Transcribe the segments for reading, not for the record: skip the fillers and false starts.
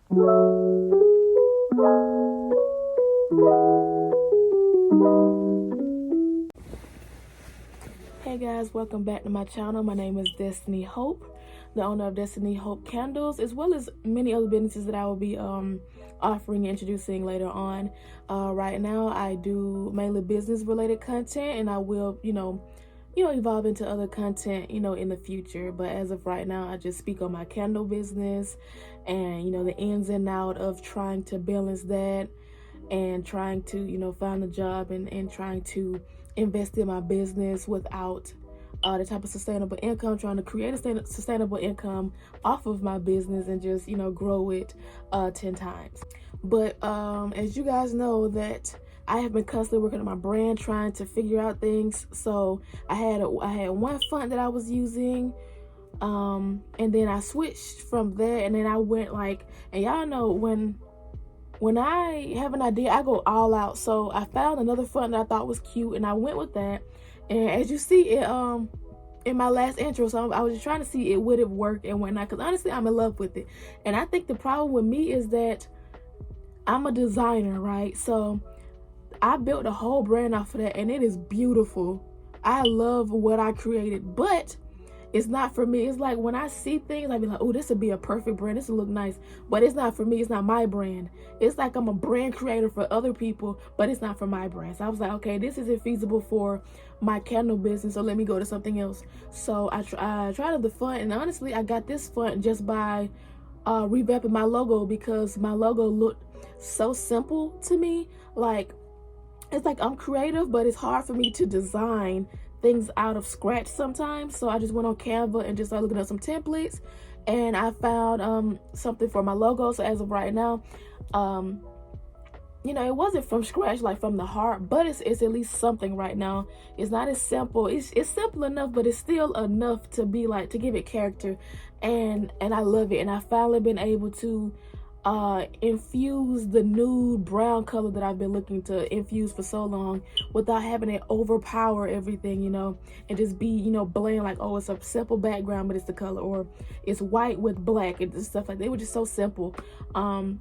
Hey guys, welcome back to my channel. My name is Destiny Hope, the owner of Destinyhopeandcocandles, as well as many other businesses that I will be offering and introducing later on. Right now I do mainly business related content, and I will evolve into other content in the future. But as of right now, I just speak on my candle business and the ins and out of trying to balance that and trying to find a job and trying to invest in my business without the type of sustainable income, trying to create a sustainable income off of my business and just grow it 10 times. But as you guys know, that I have been constantly working on my brand, trying to figure out things. So I had one font that I was using, and then I switched from there, and then I went and y'all know when I have an idea, I go all out. So I found another font that I thought was cute, and I went with that. And as you see it in my last intro, so I was just trying to see would it work and whatnot, because honestly I'm in love with it. And I think the problem with me is that I'm a designer, right? So I built a whole brand off of that, and it is beautiful. I love what I created, but it's not for me. It's like when I see things, I be like, oh, this would be a perfect brand, this would look nice, but it's not for me. It's not my brand. It's like I'm a brand creator for other people, but it's not for my brand. So I was like, okay, this isn't feasible for my candle business, so let me go to something else. So I tried the font, and honestly I got this font just by revamping my logo, because my logo looked so simple to me. Like, it's like I'm creative, but it's hard for me to design things out of scratch sometimes. So I just went on Canva and just started looking at some templates, and I found something for my logo. So as of right now, it wasn't from scratch, like from the heart, but it's at least something right now. It's not as simple. It's simple enough, but it's still enough to be like, to give it character, and I love it. And I finally been able to infuse the nude brown color that I've been looking to infuse for so long, without having it overpower everything, and just be bland, like, oh, it's a simple background but it's the color, or it's white with black and stuff like that. They were just so simple, and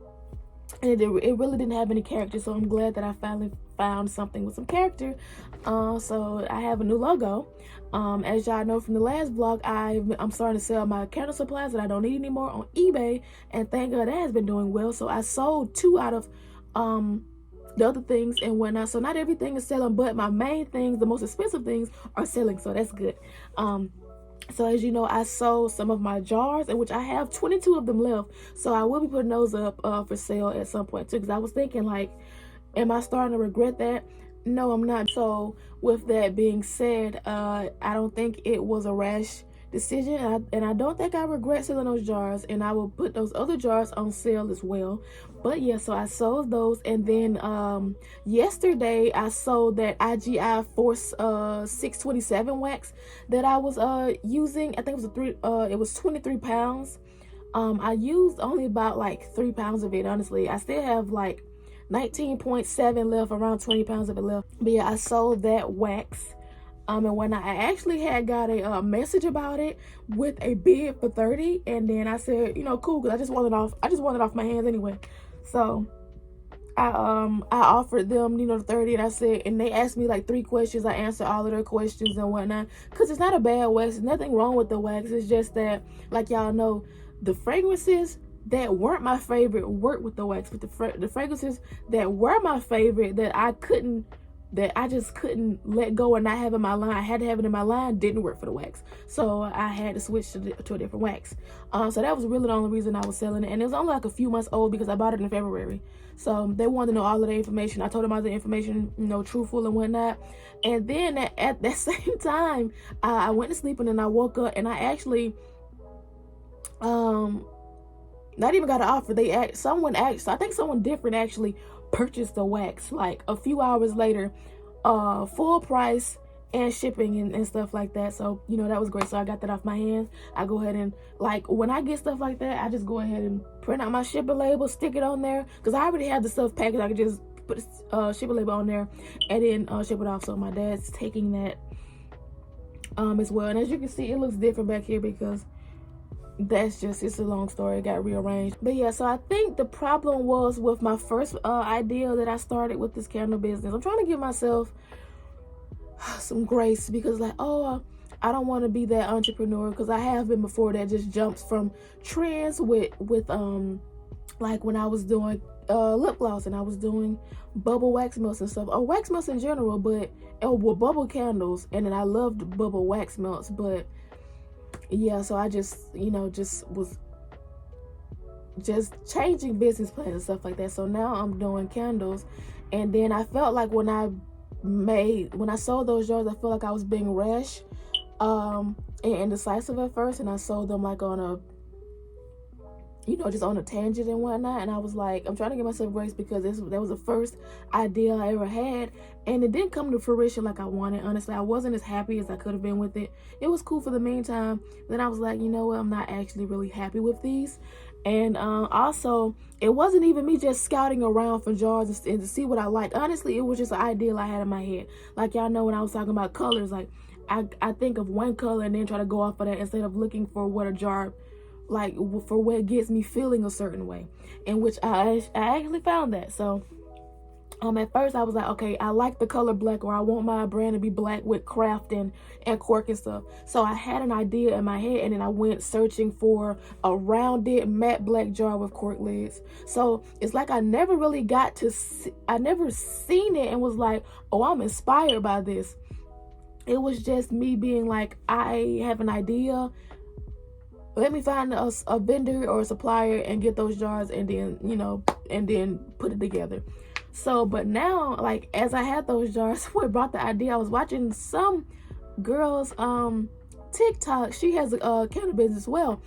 it really didn't have any character. So I'm glad that I finally found something with some character. So I have a new logo. As y'all know from the last vlog, I'm starting to sell my candle supplies that I don't need anymore on eBay, and thank God that has been doing well. So I sold 2 out of the other things and whatnot. So not everything is selling, but my main things, the most expensive things, are selling. So that's good. So as you know, I sold some of my jars, in which I have 22 of them left. So I will be putting those up for sale at some point too, because I was thinking, like, am I starting to regret that? No, I'm not. So with that being said, I don't think it was a rash decision, and I don't think I regret selling those jars, and I will put those other jars on sale as well. But yeah, so I sold those, and then yesterday I sold that IGI Force 627 wax that I was using. I think it was 23 pounds. I used only about like 3 pounds of it, honestly. I still have like 19.7 left, around 20 pounds of it left. But yeah, I sold that wax. And when I actually had got a message about it with a bid for 30, and then I said, cool, because I just wanted it off my hands anyway. So I offered them, the 30, and I said, and they asked me like 3 questions. I answered all of their questions and whatnot, because it's not a bad wax. There's nothing wrong with the wax. It's just that, like y'all know, the fragrances that weren't my favorite worked with the wax, but the fragrances that were my favorite, that I just couldn't let go and not have in my line, I had to have it in my line, didn't work for the wax. So I had to switch to a different wax. So that was really the only reason I was selling it, and it was only like a few months old, because I bought it in February. So they wanted to know all of the information. I told them all the information, truthful and whatnot. And then at that same time, I went to sleep, and then I woke up, and I actually not even got an offer. I think someone different actually purchased the wax like a few hours later, full price and shipping and stuff like that. So that was great. So I got that off my hands. I go ahead and, like, when I get stuff like that, I just go ahead and print out my shipping label, stick it on there, because I already have the stuff packaged. I could just put a shipping label on there and then ship it off. So my dad's taking that as well. And as you can see, it looks different back here, because that's just, it's a long story. It got rearranged. But yeah, so I think the problem was with my first idea that I started with this candle business. I'm trying to give myself some grace, because like, oh, I don't want to be that entrepreneur, because I have been before, that just jumps from trends with like when I was doing lip gloss, and I was doing bubble wax melts and stuff, or wax melts in general, but with bubble candles, and then I loved bubble wax melts. But yeah, so I just, you know, just was just changing business plans and stuff like that. So now I'm doing candles, and then I felt like when I sold those jars, I felt like I was being rash and indecisive at first, and I sold them like on a, you know, just on a tangent and whatnot. And I was like, I'm trying to give myself grace, because that was the first idea I ever had, and it didn't come to fruition like I wanted. Honestly, I wasn't as happy as I could have been with it. It was cool for the meantime. Then I was like, you know what, I'm not actually really happy with these. And also, it wasn't even me just scouting around for jars and to see what I liked. Honestly, it was just an ideal I had in my head. Like, y'all know when I was talking about colors, like I think of one color and then try to go off of that, instead of looking for what a jar, like for what gets me feeling a certain way, in which I actually found that. So at first I was like, okay, I like the color black, or I want my brand to be black with craft and cork and stuff. So I had an idea in my head, and then I went searching for a rounded matte black jar with cork lids. So it's like I never really got to see, I never seen it and was like, oh, I'm inspired by this. It was just me being like, I have an idea, let me find a vendor or a supplier and get those jars, and then, you know, and then put it together. So, but now, like, as I had those jars, what brought the idea, I was watching some girl's TikTok. She has a candle business as well.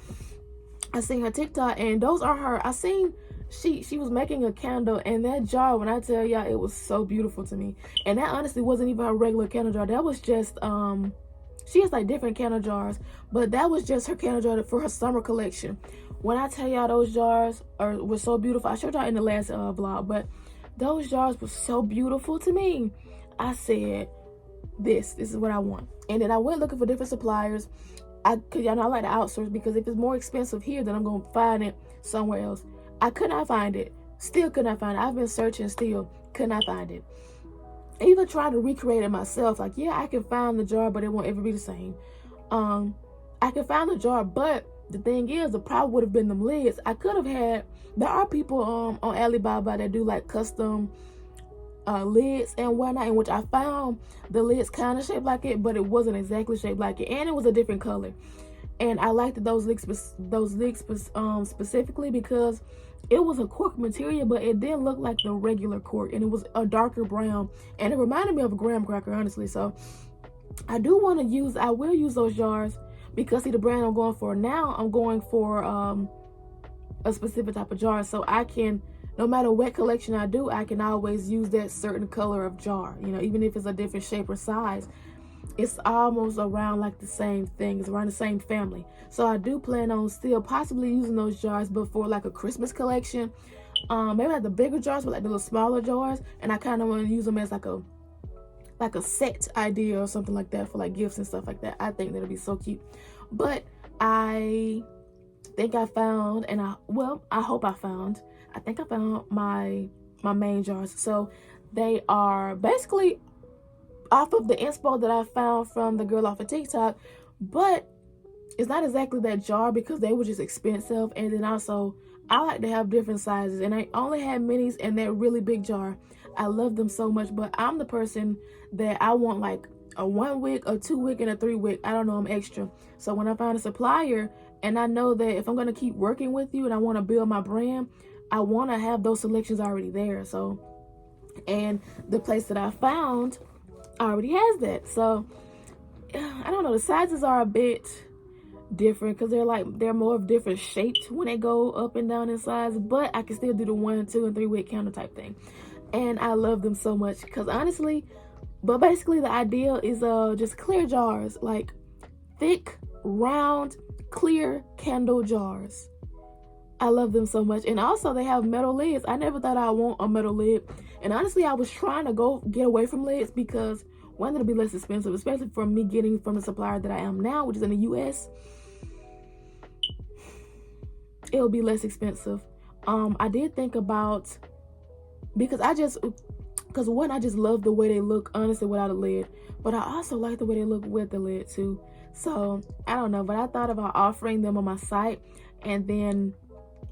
I seen her TikTok, and those are her. I seen she was making a candle, and that jar, when I tell y'all, it was so beautiful to me. And that honestly wasn't even a regular candle jar. That was just she has like different candle jars, but that was just her candle jar for her summer collection. When I tell y'all, those jars were so beautiful. I showed y'all in the last vlog, but those jars were so beautiful to me. I said, this is what I want. And then I went looking for different suppliers. Cause y'all know I like to outsource, because if it's more expensive here, then I'm gonna find it somewhere else. I could not find it. Still could not find it. I've been searching, still could not find it. Even trying to recreate it myself, like, yeah, I can find the jar, but it won't ever be the same. I can find the jar, but the thing is, the problem would have been them lids. I could have had, there are people on Alibaba that do like custom lids and whatnot, in which I found the lids kind of shaped like it, but it wasn't exactly shaped like it, and it was a different color. And I liked those lids specifically because it was a cork material, but it didn't look like the regular cork, and it was a darker brown, and it reminded me of a graham cracker, honestly. So I will use those jars, because see, the brand I'm going for now, I'm going for a specific type of jar, so I can, no matter what collection I do, I can always use that certain color of jar, you know, even if it's a different shape or size. It's almost around like the same thing. It's around the same family. So I do plan on still possibly using those jars, but for like a Christmas collection, maybe like the bigger jars, but like the little smaller jars, and I kind of want to use them as like a set idea or something like that for like gifts and stuff like that. I think that'll be so cute. But I think I found, and I think I found my main jars. So they are basically off of the inspo that I found from the girl off of TikTok, but it's not exactly that jar, because they were just expensive. And then also, I like to have different sizes, and I only had minis in that really big jar. I love them so much, but I'm the person that I want like a 1 wick, a 2 wick, and a 3 wick. I don't know, I'm extra. So when I find a supplier, and I know that if I'm going to keep working with you and I want to build my brand, I want to have those selections already there. So, and the place that I found already has that. So I don't know, the sizes are a bit different, because they're more of different shapes when they go up and down in size, but I can still do the 1, 2, and 3 wick counter type thing. And I love them so much, because honestly, but basically the idea is just clear jars, like thick, round, clear candle jars. I love them so much. And also they have metal lids. I never thought I'd want a metal lid, and honestly I was trying to get away from lids, because one, it'll be less expensive, especially for me getting from the supplier that I am now, which is in the US. it'll be less expensive. I did think about, because I just love the way they look, honestly, without a lid, but I also like the way they look with the lid too. So I don't know, but I thought about offering them on my site and then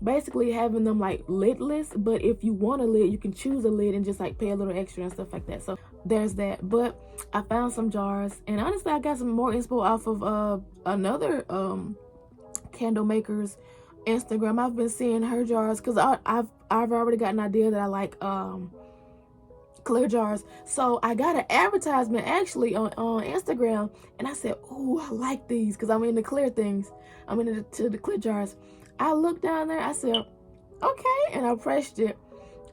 basically having them like lidless, but if you want a lid, you can choose a lid and just like pay a little extra and stuff like that. So there's that. But I found some jars, and honestly I got some more inspo off of another candle maker's Instagram. I've been seeing her jars because I've already got an idea that I like clear jars. So I got an advertisement actually on Instagram, and I said, "Ooh, I like these," because I'm into clear things. I'm into the clear jars. I looked down there, I said, okay, and I pressed it,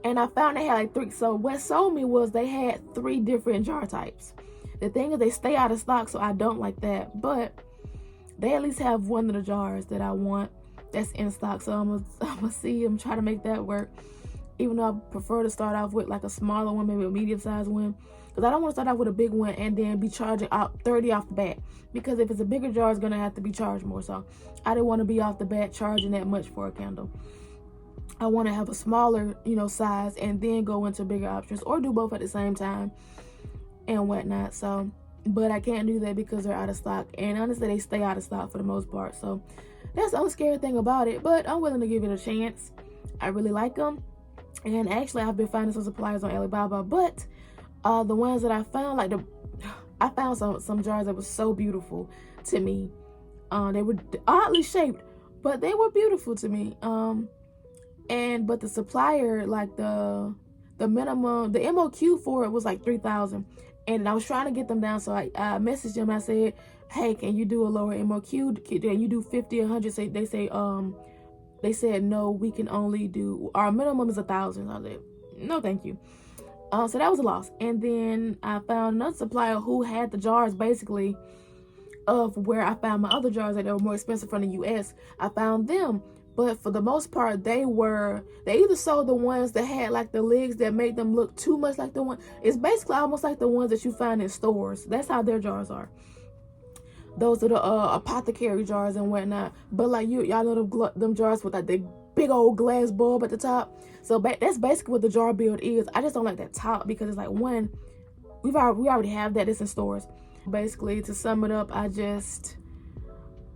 and I found they had like 3. So what sold me was they had 3 different jar types. The thing is, they stay out of stock, so I don't like that, but they at least have one of the jars that I want that's in stock. So I'm gonna see them, try to make that work, even though I prefer to start off with like a smaller one, maybe a medium-sized one, because I don't want to start off with a big one and then be charging out 30 off the bat, because if it's a bigger jar, it's gonna have to be charged more. So I didn't want to be off the bat charging that much for a candle. I want to have a smaller, size, and then go into bigger options, or do both at the same time and whatnot. So, but I can't do that because they're out of stock, and honestly they stay out of stock for the most part. So that's the only scary thing about it, but I'm willing to give it a chance. I really like them, and actually I've been finding some suppliers on Alibaba, but the ones that I found, I found some jars that were so beautiful to me. They were oddly shaped, but they were beautiful to me. But the supplier, like the minimum, the MOQ for it was like 3,000, and I was trying to get them down. So I messaged them. I said, "Hey, can you do a lower MOQ? Can you do 50, 100?" They said no. We can only do, our minimum is 1,000. I was like, no, thank you. So that was a loss. And then I found another supplier who had the jars basically of where I found my other jars that were more expensive from the US. I found them, but for the most part, they either sold the ones that had like the legs that made them look too much like the one. It's basically almost like the ones that you find in stores. That's how their jars are. Those are the apothecary jars and whatnot. But like y'all know them jars with like the big old glass bulb at the top. So that's basically what the jar build is. I just don't like that top, because it's like, one, we already have that. It's in stores. Basically, to sum it up, I just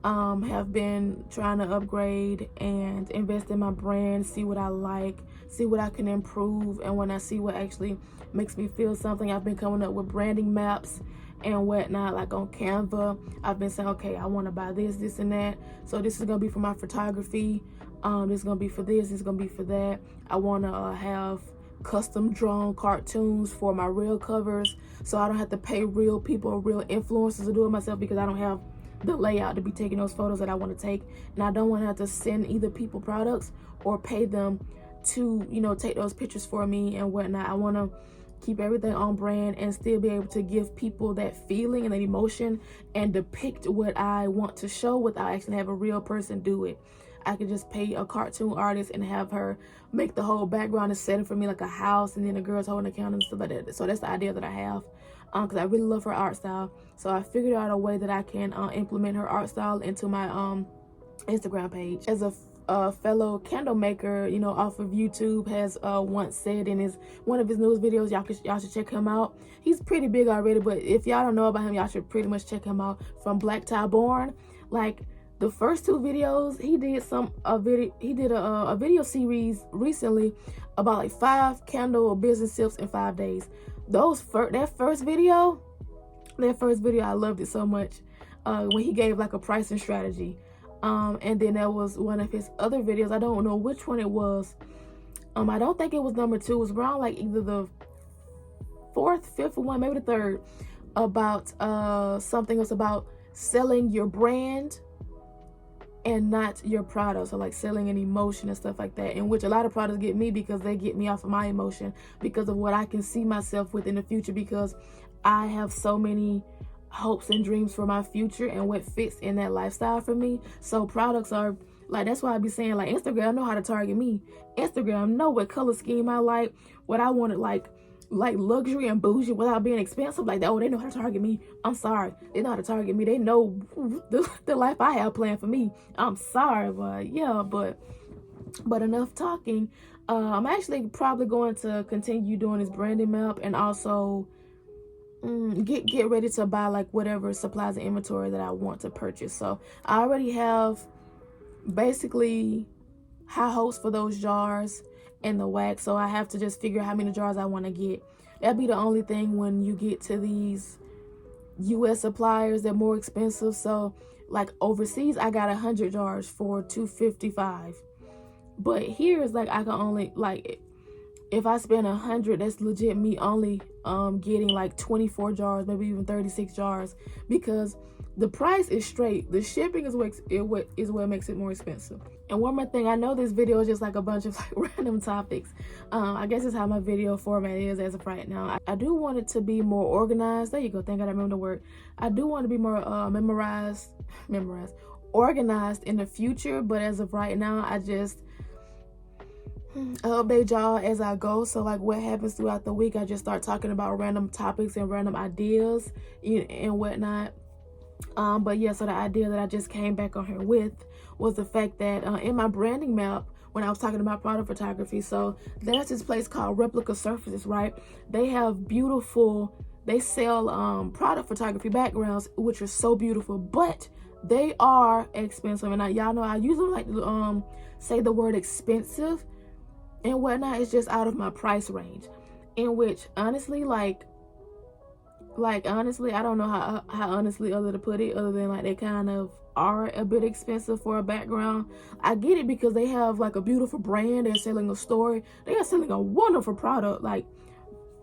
have been trying to upgrade and invest in my brand, see what I like, see what I can improve, and when I see what actually makes me feel something, I've been coming up with branding maps and whatnot, like on Canva. I've been saying, okay, I want to buy this and that, so this is gonna be for my photography, this is gonna be for this is gonna be for that. I want to have custom drawn cartoons for my reel covers, so I don't have to pay real people or real influencers to do it myself, because I don't have the layout to be taking those photos that I want to take, and I don't want to have to send either people products or pay them to take those pictures for me and whatnot. I want to keep everything on brand and still be able to give people that feeling and that emotion and depict what I want to show without actually having a real person do it. I could just pay a cartoon artist and have her make the whole background and setting for me, like a house, and then the girls holding a candle and stuff like that. So that's the idea that I have, because I really love her art style. So I figured out a way that I can implement her art style into my Instagram page. As a fellow candle maker, off of YouTube, has once said in one of his newest videos, y'all should check him out. He's pretty big already, but if y'all don't know about him, y'all should pretty much check him out. From Black Tie Born, like the first 2 videos, he did a video series recently about like 5 candle business tips in 5 days. That first video, I loved it so much. When he gave like a pricing strategy. And then there was one of his other videos, I don't know which one it was. I don't think it was number 2. It was around like either the 4th, 5th one, maybe the 3rd, about something else about selling your brand and not your product. So like selling an emotion and stuff like that, in which a lot of products get me because they get me off of my emotion, because of what I can see myself with in the future, because I have so many hopes and dreams for my future and what fits in that lifestyle for me. So products are like, that's why I be saying, like, Instagram know how to target me. Instagram know what color scheme I like, what I wanted, like luxury and bougie without being expensive like that. Oh, they know how to target me. I'm sorry, they know how to target me. They know the life I have planned for me. I'm sorry, but yeah, but But enough talking. I'm actually probably going to continue doing this branding map, and also get ready to buy like whatever supplies and inventory that I want to purchase. So I already have basically high hopes for those jars and the wax, so I have to just figure out how many jars I want to get. That'd be the only thing when you get to these US suppliers, they're more expensive. So like overseas I got 100 jars for $255, but here is like I can only, like, if I spend 100, that's legit me only getting like 24 jars, maybe even 36 jars, because the price is straight. The shipping is what makes it more expensive. And one more thing, I know this video is just like a bunch of like random topics. I guess it's how my video format is as of right now. I do want it to be more organized. There you go. Thank God I remember the word. I do want to be more organized in the future. But as of right now, I just update y'all as I go. So like what happens throughout the week, I just start talking about random topics and random ideas and whatnot. But yeah, so the idea that I just came back on here with was the fact that in my branding map, when I was talking about product photography, so there's this place called Replica Surfaces, right? They have beautiful, they sell product photography backgrounds, which are so beautiful, but they are expensive. And y'all know I usually like to say the word expensive and whatnot. It's just out of my price range, in which honestly, like honestly, I don't know how honestly other to put it, other than like they kind of are a bit expensive for a background. I get it because they have like a beautiful brand, they're selling a story, they are selling a wonderful product, like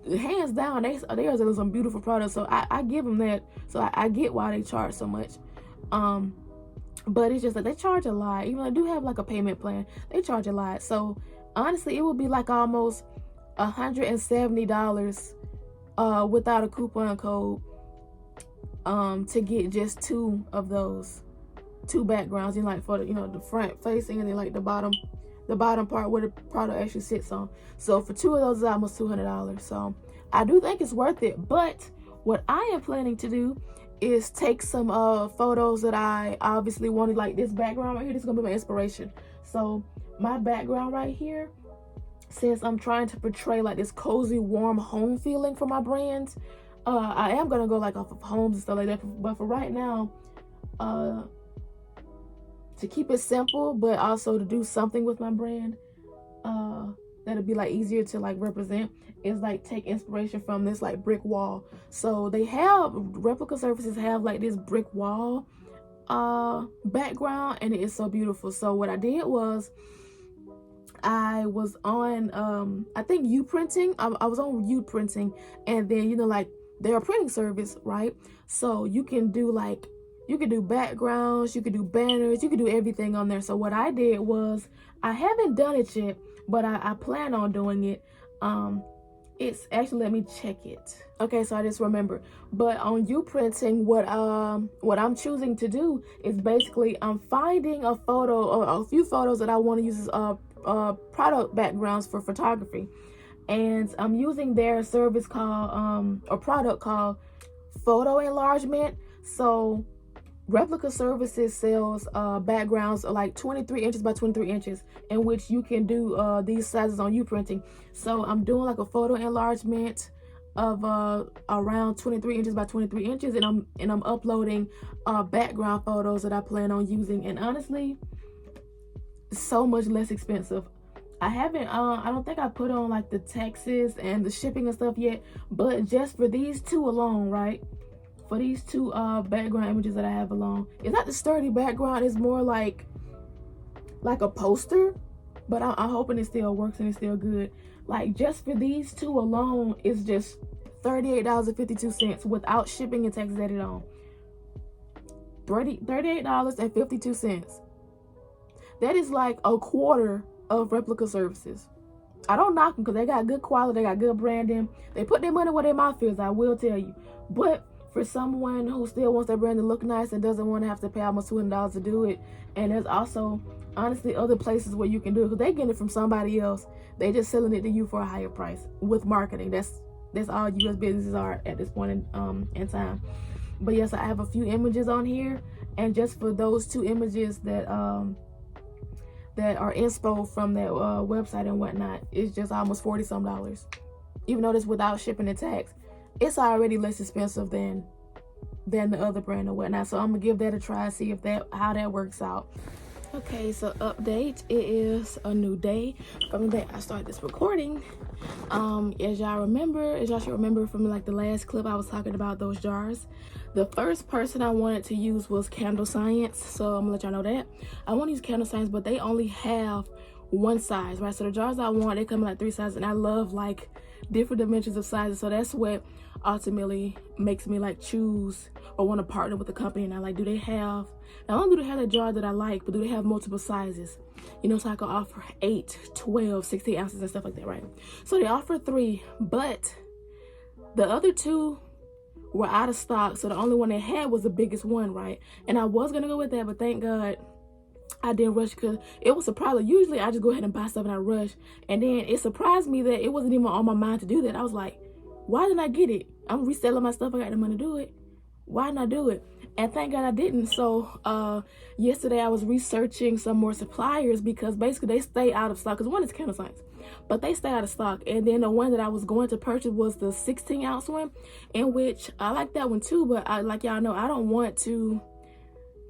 hands down they are selling some beautiful products. So I give them that. So I get why they charge so much. But it's just that they charge a lot. Even though I do have like a payment plan, they charge a lot. So honestly, it would be like almost $170 without a coupon code to get just 2 of those 2 backgrounds, and like for the, the front facing, and then like the bottom part where the product actually sits on. So for 2 of those, it's almost $200. So I do think it's worth it. But what I am planning to do is take some photos that I obviously wanted, like this background right here. This is gonna be my inspiration. So my background right here, since I'm trying to portray like this cozy, warm home feeling for my brand, I am gonna go like off of homes and stuff like that. But for right now, to keep it simple, but also to do something with my brand, that'll be like easier to like represent, is like take inspiration from this like brick wall. So they have Replica Surfaces have like this brick wall background, and it is so beautiful. So what I did was, I was on I think uprinting. I was on uprinting, and then like they're a printing service, right? So you can do backgrounds, you can do banners, you can do everything on there. So what I did was, I haven't done it yet, but I plan on doing it. It's actually, let me check it. Okay, so I just remember. But on uprinting, what I'm choosing to do is basically I'm finding a photo or a few photos that I want to use as product backgrounds for photography, and I'm using their service called a product called photo enlargement. So Replica Services sells backgrounds like 23 inches by 23 inches, in which you can do these sizes on uprinting. So I'm doing like a photo enlargement of around 23 inches by 23 inches, and I'm uploading background photos that I plan on using. And honestly, so much less expensive. I haven't I don't think I put on like the taxes and the shipping and stuff yet, but just for these 2 alone, right? For these 2 background images that I have alone, it's not the sturdy background, it's more like a poster, but I'm hoping it still works and it's still good. Like just for these 2 alone, it's just $38.52 without shipping and taxes added on. $38.52. That is like a quarter of Replica Services. I don't knock them because they got good quality, they got good branding. They put their money where their mouth is, I will tell you. But for someone who still wants their brand to look nice and doesn't want to have to pay almost $200 to do it, and there's also honestly other places where you can do it because they get it from somebody else. They just selling it to you for a higher price with marketing. That's all US businesses are at this point in time. But yes, I have a few images on here, and just for those 2 images that that are inspo from that website and whatnot is just almost $40 some. Even though that's without shipping and tax, it's already less expensive than the other brand or whatnot. So I'm gonna give that a try, see if how that works out. Okay, so update, it is a new day from the day I started this recording. As y'all should remember from like the last clip, I was talking about those jars. The first person I wanted to use was Candle Science, so I'm gonna let y'all know that I want to use Candle Science, but they only have one size, right? So the jars I want, they come in like 3 sizes, and I love like different dimensions of sizes, so that's what ultimately makes me like choose or want to partner with the company. And I like, do they have, not only do they have that jar that I like, but do they have multiple sizes, you know, so I can offer 8, 12, 16 ounces and stuff like that, right? So they offer 3, but the other 2 were out of stock, so the only one they had was the biggest one, right? And I was gonna go with that, but thank God I didn't rush, because it was surprising. Usually I just go ahead and buy stuff and I rush, and then it surprised me that it wasn't even on my mind to do that. I was like, why didn't I get it? I'm reselling my stuff, I got the money to do it. Why didn't I do it? And thank God I didn't. So yesterday I was researching some more suppliers, because basically they stay out of stock, because one is Candle Science, but they stay out of stock. And then the one that I was going to purchase was the 16-ounce one, in which I like that one too, but like y'all know, I don't want to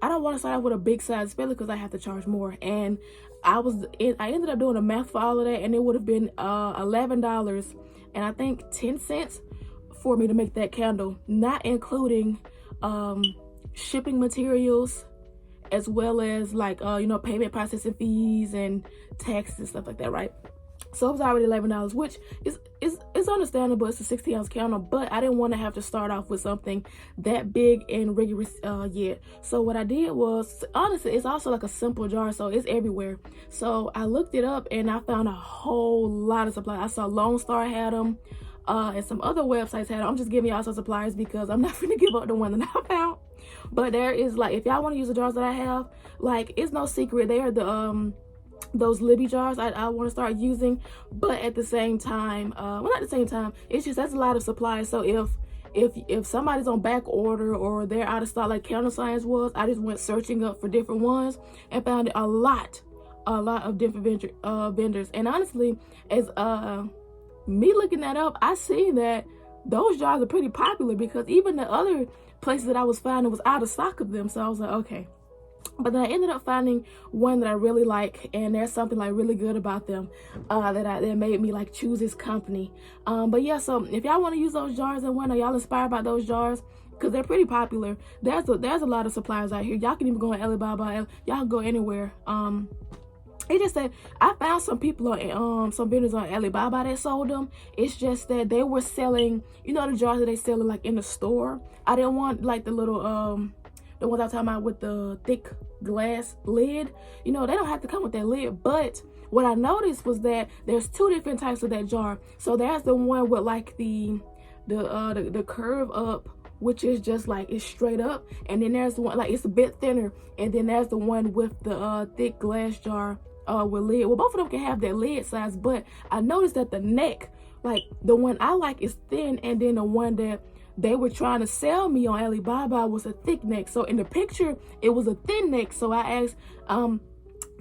start off with a big size, especially because I have to charge more. And I ended up doing the math for all of that, and it would have been $11 and I think 10 cents for me to make that candle, not including shipping materials, as well as like you know, payment processing fees and taxes and stuff like that, right? So it was already $11, which is understandable. It's a 16-ounce candle, but I didn't want to have to start off with something that big and rigorous yet. So what I did was, honestly, it's also like a simple jar, so it's everywhere. So I looked it up and I found a whole lot of supplies. I saw Lone Star had them, and some other websites had them. I'm just giving y'all some suppliers because I'm not gonna give up the one that I found. But there is, like, if y'all want to use the jars that I have, like, it's no secret, they are the those Libby jars I want to start using. But at the same time, well, not at the same time, it's just that's a lot of supplies. So if somebody's on back order or they're out of stock like Candle Science was, I just went searching up for different ones and found a lot of different vendors. And honestly, as me looking that up, I see that those jars are pretty popular, because even the other places that I was finding was out of stock of them. So I was like, okay. But then I ended up finding one that I really like, and there's something like really good about them that made me like choose this company. But yeah, so if y'all want to use those jars and whatnot, y'all inspired by those jars, because they're pretty popular. There's a lot of suppliers out here. Y'all can even go on Alibaba. Y'all can go anywhere. It just that I found some people on some vendors on Alibaba that sold them. It's just that they were selling, you know, the jars that they sell like in the store. I didn't want like the little the ones I'm talking about with the thick glass lid. You know, they don't have to come with that lid. But what I noticed was that there's 2 different types of that jar. So there's the one with like the curve up, which is just like it's straight up, and then there's the one like it's a bit thinner, and then there's the one with the thick glass jar with lid. Well, both of them can have that lid size, but I noticed that the neck, like the one I like, is thin, and then the one that they were trying to sell me on Alibaba was a thick neck. So in the picture, it was a thin neck. So I asked,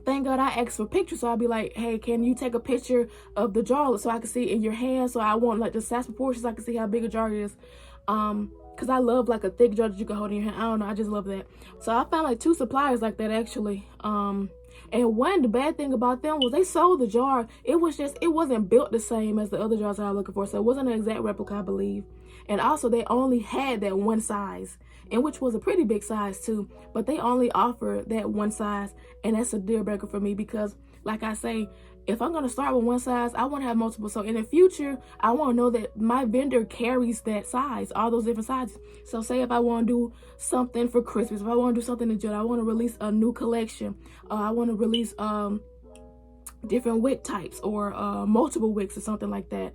thank God I asked for pictures. So I'd be like, hey, can you take a picture of the jar so I can see it in your hand? So I want like the size proportions so I can see how big a jar is. Because I love like a thick jar that you can hold in your hand. I don't know, I just love that. So I found like 2 suppliers like that actually. And the bad thing about them was they sold the jar. It wasn't built the same as the other jars that I was looking for. So it wasn't an exact replica, I believe. And also they only had that one size, and which was a pretty big size too, but they only offer that one size, and that's a deal breaker for me, because like I say, if I'm going to start with one size, I want to have multiple. So in the future, I want to know that my vendor carries that size, all those different sizes. So say if I want to do something for Christmas, if I want to do something in June, I want to release a new collection, I want to release different wick types or multiple wicks or something like that,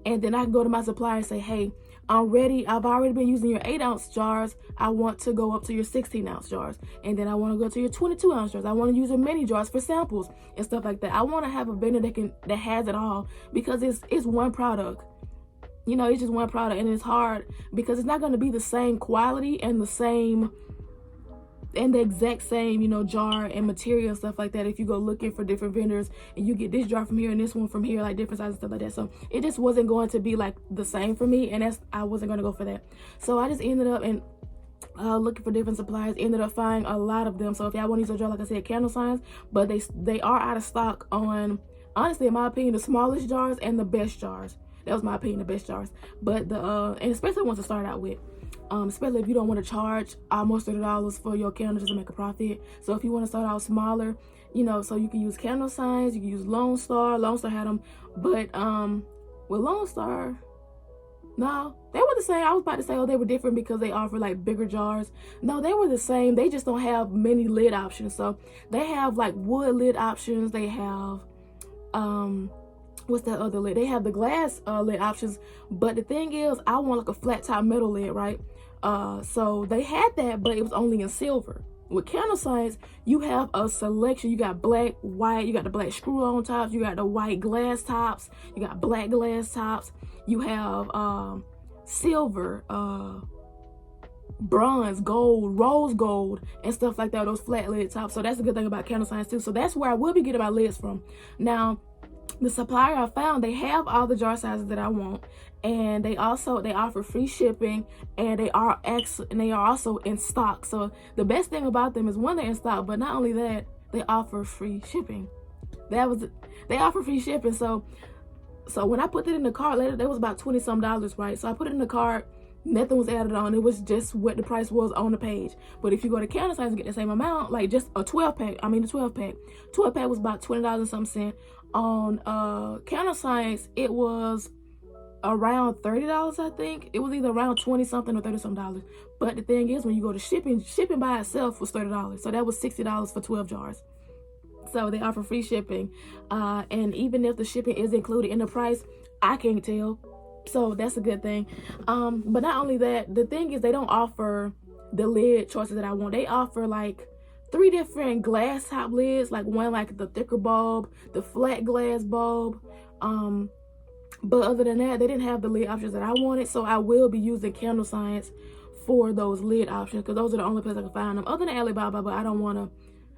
and then I can go to my supplier and say, hey, I'm ready. I've already been using your 8-ounce jars. I want to go up to your 16-ounce jars. And then I want to go to your 22-ounce jars. I want to use your mini jars for samples and stuff like that. I want to have a vendor that has it all, because it's one product. You know, it's just one product, and it's hard because it's not going to be the same quality and the same and the exact same, you know, jar and material and stuff like that. If you go looking for different vendors and you get this jar from here and this one from here, like different sizes and stuff like that. So it just wasn't going to be like the same for me, and I wasn't going to go for that. So I just ended up and looking for different suppliers, ended up finding a lot of them. So if y'all want to use a jar, like I said, candle signs, but they are out of stock on, honestly, in my opinion, the smallest jars and the best jars. That was my opinion, the best jars. But the and especially ones to start out with, especially if you don't want to charge almost $30 for your candle just to make a profit. So if you want to start out smaller, you know, so you can use candle signs, you can use Lone Star. Lone Star had them, but with Lone Star, no, they were the same. I was about to say, oh, they were different because they offer like bigger jars. No, they were the same. They just don't have many lid options. So they have like wood lid options. They have what's that other lid? They have the glass lid options. But the thing is, I want like a flat top metal lid, right? So they had that, but it was only in silver. With candle signs, you have a selection. You got black, white, you got the black screw-on tops, you got the white glass tops, you got black glass tops, you have silver, bronze, gold, rose gold, and stuff like that, those flat lid tops. So that's a good thing about candle signs too. So that's where I will be getting my lids from. Now, the supplier I found, they have all the jar sizes that I want, and they offer free shipping, and they are also in stock. So the best thing about them is, one, they're in stock, but not only that, they offer free shipping. They offer free shipping. So when I put it in the cart later, that was about $20-some, right? So I put it in the cart, nothing was added on. It was just what the price was on the page. But if you go to candle signs and get the same amount, like just a 12-pack, the 12-pack was about $20 and some cent. On candle signs, it was around $30, I think. It was either around 20-something or $30-some. But the thing is, when you go to shipping by itself was $30. So that was $60 for 12 jars. So they offer free shipping, and even if the shipping is included in the price, I can't tell. So that's a good thing. But not only that, the thing is, they don't offer the lid choices that I want. They offer like 3 different glass top lids, like one like the thicker bulb, the flat glass bulb. But other than that, they didn't have the lid options that I wanted. So I will be using candle signs for those lid options, because those are the only places I can find them, other than Alibaba. But I don't want to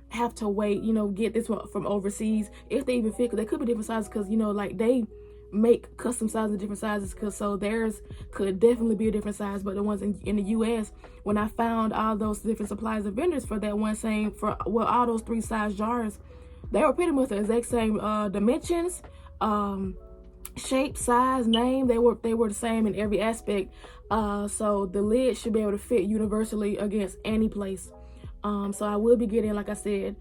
have to wait, you know, get this one from overseas, if they even fit, because they could be different sizes, because, you know, like they make custom sizes in different sizes, because so theirs could definitely be a different size. But the ones in the US, when I found all those different suppliers and vendors for that one same, for all those 3 size jars, they were pretty much the exact same dimensions, shape, size, name. They were the same in every aspect. So the lid should be able to fit universally against any place. So I will be getting, like I said,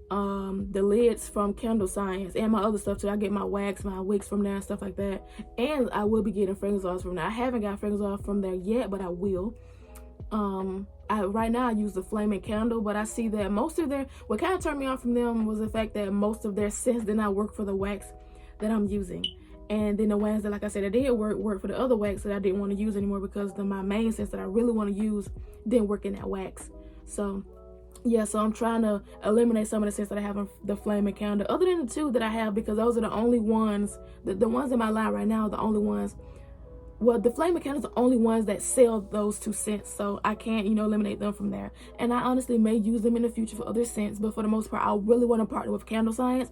the lids from Candle Science, and my other stuff too. I get my wax, my wicks from there and stuff like that. And I will be getting fragrance oils from there. I haven't got fragrance oil from there yet, but I will. Right now I use the Flaming Candle, but I see that most of what kind of turned me off from them was the fact that most of their scents did not work for the wax that I'm using. And then the ones that, like I said, that did work for the other wax that I didn't want to use anymore, because my main scents that I really want to use didn't work in that wax. So yeah, so I'm trying to eliminate some of the scents that I have in the Flaming Candle, other than the 2 that I have, because those are the only ones, the ones in my line right now are the only ones. Well, the Flaming Candles are the only ones that sell those 2 scents, so I can't, you know, eliminate them from there. And I honestly may use them in the future for other scents, but for the most part, I really want to partner with Candle Science,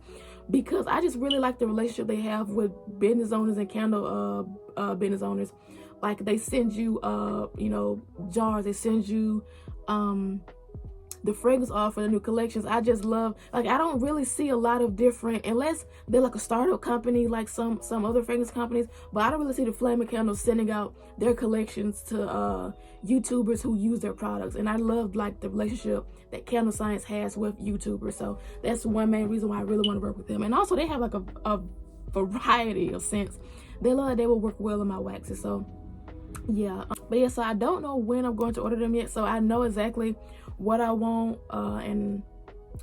because I just really like the relationship they have with business owners and candle business owners. Like, they send you, you know, jars. They send you the fragrance oil for the new collections. I just love, like, I don't really see a lot of different, unless they're like a startup company like some other fragrance companies, but I don't really see the Flaming Candles sending out their collections to YouTubers who use their products. And I love, like, the relationship that Candle Science has with YouTubers. So that's one main reason why I really want to work with them. And also, they have like a variety of scents. They will work well in my waxes. So yeah, but yeah, so I don't know when I'm going to order them yet, so I know exactly what I want and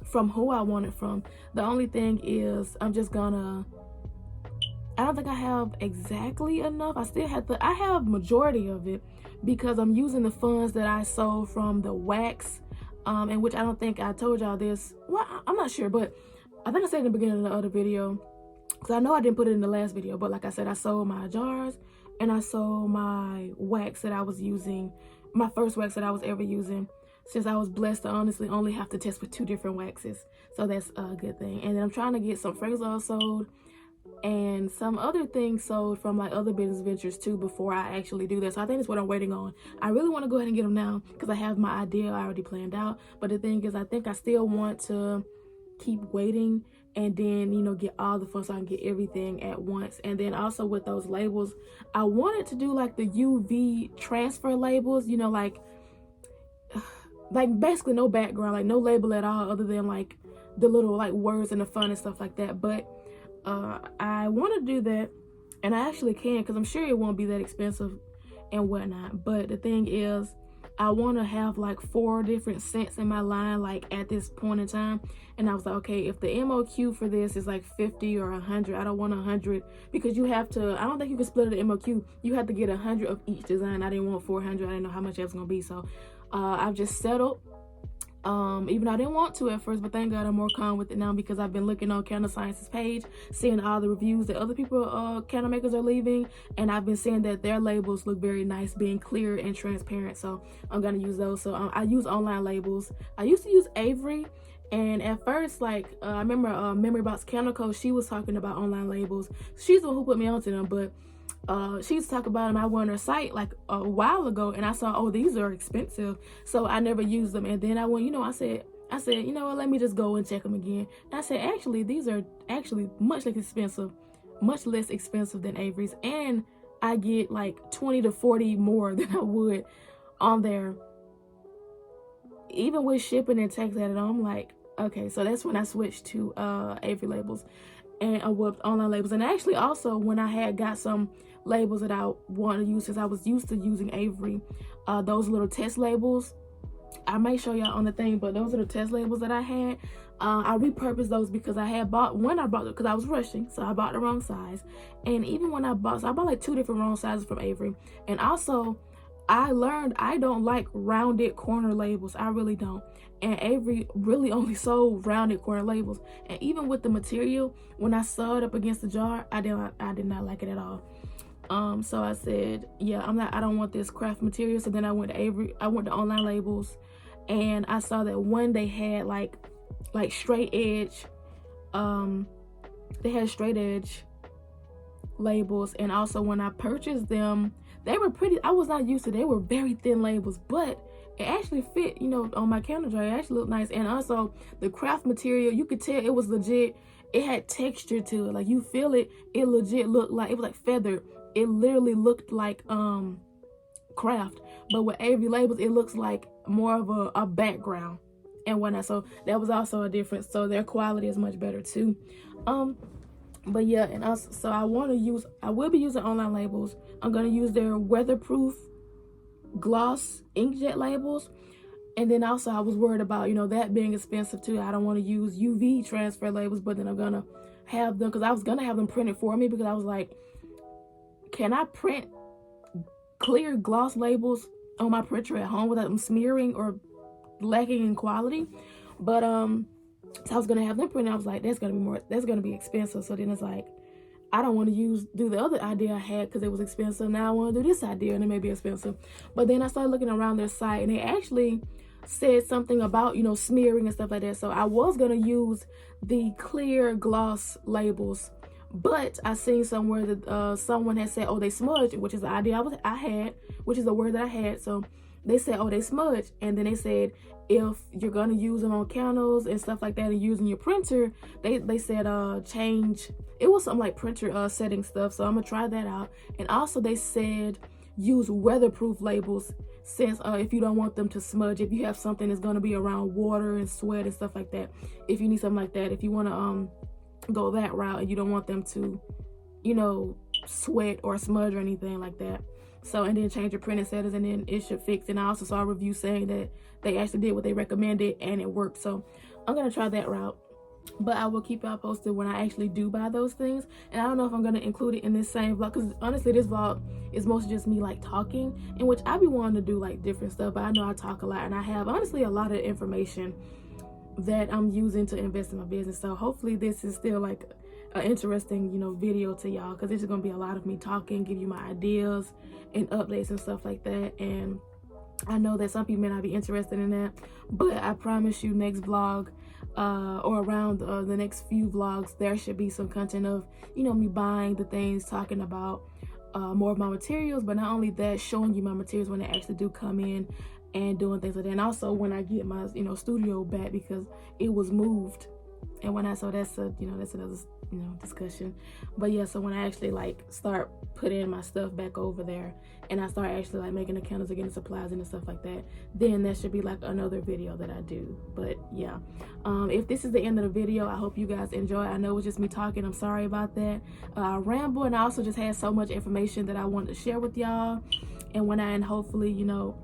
from who I want it from. The only thing is, I don't think I have exactly enough. I have majority of it, because I'm using the funds that I sold from the wax, in which I don't think I told y'all this. Well, I'm not sure, but I think I said in the beginning of the other video, because I know I didn't put it in the last video, but like I said, I sold my jars and I sold my wax that I was using, my first wax that I was ever using. since I was blessed to honestly only have to test with 2 different waxes. So that's a good thing. And then I'm trying to get some fragrance oil sold and some other things sold from like other business ventures too before I actually do this. So I think that's what I'm waiting on. I really want to go ahead and get them now because I have my idea already planned out. But the thing is, I think I still want to keep waiting and then, you know, get all the fun so I can get everything at once. And then also with those labels, I wanted to do like the UV transfer labels, you know, like basically no background, like no label at all other than like the little like words and the fun and stuff like that. But I want to do that, and I actually can because I'm sure it won't be that expensive and whatnot. But the thing is, I want to have like 4 different scents in my line like at this point in time. And I was like, okay, if the MOQ for this is like 50 or 100, I don't want 100 because you have to, I don't think you can split it in MOQ. You have to get 100 of each design. I didn't want 400. I didn't know how much that was gonna be, so I've just settled. Even though I didn't want to at first, but thank God I'm more calm with it now because I've been looking on Candle Science's page, seeing all the reviews that other people, candle makers are leaving, and I've been seeing that their labels look very nice, being clear and transparent, so I'm gonna use those. So I use online labels. I used to use Avery, and at first, like, I remember Memory Box Candle Co, she was talking about online labels. She's the one who put me onto them, but she used to talk about them. I went on her site like a while ago and I saw, oh, these are expensive, so I never used them. And then I went, you know, I said, you know what, let me just go and check them again. And I said, actually, these are actually much less expensive than Avery's, and I get like 20 to 40 more than I would on there, even with shipping and tax added on. I'm like, okay, so that's when I switched to Avery labels and online labels. And actually also when I had got some labels that I want to use, since I was used to using Avery, those little test labels, I may show y'all on the thing, but those are the test labels that I had. I repurposed those because I bought it because I was rushing, so I bought the wrong size. And even when I bought like 2 different wrong sizes from Avery. And also I learned I don't like rounded corner labels. I really don't. And Avery really only sold rounded corner labels. And even with the material, when I saw it up against the jar, I did not like it at all. So I said, yeah, I don't want this craft material. So then I went to Avery. I went to online labels, and I saw that one they had like straight edge. They had straight edge labels, and also when I purchased them, they were pretty. I was not used to. They were very thin labels, but it actually fit, you know, on my candle jar. It actually looked nice. And also the craft material, you could tell it was legit. It had texture to it, like you feel it. It legit looked like, it was like feathered. It literally looked like craft. But with Avery labels, it looks like more of a background and whatnot. So that was also a difference. So their quality is much better too. But yeah, and also, so I will be using online labels. I'm gonna use their weatherproof gloss inkjet labels. And then also I was worried about, you know, that being expensive too. I don't want to use UV transfer labels, but then I'm gonna have them, because I was gonna have them printed for me, because I was like, can I print clear gloss labels on my printer at home without them smearing or lacking in quality? But so I was gonna have them printed. I was like, that's gonna be expensive. So then it's like, I don't want to do the other idea I had because it was expensive. Now I want to do this idea and it may be expensive. But then I started looking around their site, and they actually said something about, you know, smearing and stuff like that. So I was gonna use the clear gloss labels, but I seen somewhere that someone had said, oh, they smudge, which is the idea I had, which is the word that I had. So they said, oh, they smudge. And then they said, if you're gonna use them on candles and stuff like that and using your printer, they said change, it was some like printer setting stuff. So I'm gonna try that out. And also they said use weatherproof labels, since if you don't want them to smudge, if you have something that's gonna be around water and sweat and stuff like that, if you need something like that, if you want to go that route and you don't want them to, you know, sweat or smudge or anything like that. So, and then change your printing settings and then it should fix. And I also saw a review saying that they actually did what they recommended and it worked. So I'm gonna try that route, but I will keep y'all posted when I actually do buy those things. And I don't know if I'm gonna include it in this same vlog, because honestly this vlog is mostly just me like talking, in which I be wanting to do like different stuff, but I know I talk a lot and I have honestly a lot of information that I'm using to invest in my business. So hopefully this is still like an interesting, you know, video to y'all, because this is gonna be a lot of me talking, give you my ideas and updates and stuff like that. And I know that some people may not be interested in that, but I promise you next vlog, or around the next few vlogs, there should be some content of, you know, me buying the things, talking about more of my materials, but not only that, showing you my materials when they actually do come in, and doing things like that. And also when I get my, you know, studio back, because it was moved. And when I, so that's a, you know, that's another, you know, discussion. But yeah, so when I actually like start putting my stuff back over there, and I start actually like making the candles again, the supplies and stuff like that, then that should be like another video that I do. But yeah, if this is the end of the video, I hope you guys enjoy. I know it's just me talking, I'm sorry about that. I ramble, and I also just had so much information that I wanted to share with y'all. And hopefully, you know,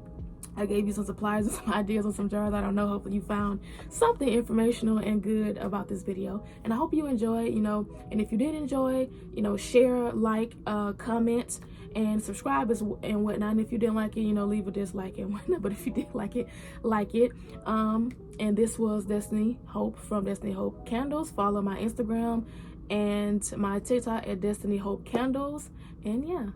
I gave you some supplies and some ideas on some jars. I don't know, hopefully you found something informational and good about this video, and I hope you enjoy, you know. And if you did enjoy, you know, share, like, comment, and subscribe and whatnot. And if you didn't like it, you know, leave a dislike and whatnot. But if you did like it, like it. And this was Destiny Hope from Destiny Hope Candles. Follow my Instagram and my TikTok at Destiny Hope Candles. And yeah.